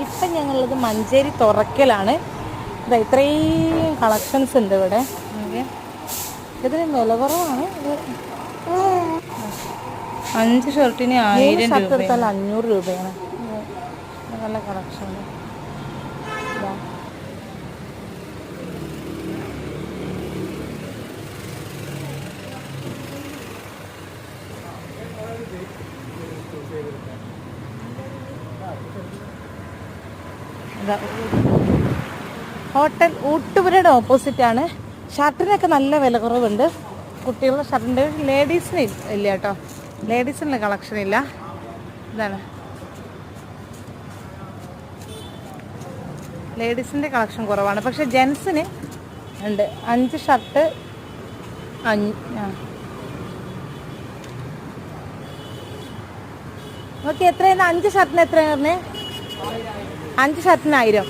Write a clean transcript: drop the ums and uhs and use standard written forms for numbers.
ഇപ്പം ഞങ്ങളുള്ളത് മഞ്ചേരി തുറക്കലാണ്. ഇതാ ഇത്രയും കളക്ഷൻസ് ഉണ്ട് ഇവിടെ. ഇതിന് വില കുറവാണ്. 5 ഷർട്ടിന് 1000 ഷർട്ട് എടുത്താൽ രൂപയാണ്. 500 രൂപയാണ്. നല്ല കളക്ഷൻ. ഹോട്ടൽ ഊട്ടുപുരയുടെ ഓപ്പോസിറ്റാണ്. ഷർട്ടിനൊക്കെ നല്ല വില കുറവുണ്ട്. കുട്ടികളുടെ ഷർട്ടുണ്ട്. ലേഡീസിന് ഇല്ല കേട്ടോ, ലേഡീസിനുള്ള കളക്ഷൻ ഇല്ല. ഇതാണ് ലേഡീസിൻ്റെ കളക്ഷൻ കുറവാണ്. പക്ഷെ ജെൻസിന് ഉണ്ട്. 5 ഷർട്ട് ഓക്കെ. എത്രയാണ് 5 ഷർട്ടിന് എത്രയാണ് പറഞ്ഞത്? 5 ഷർട്ടിന് 1000.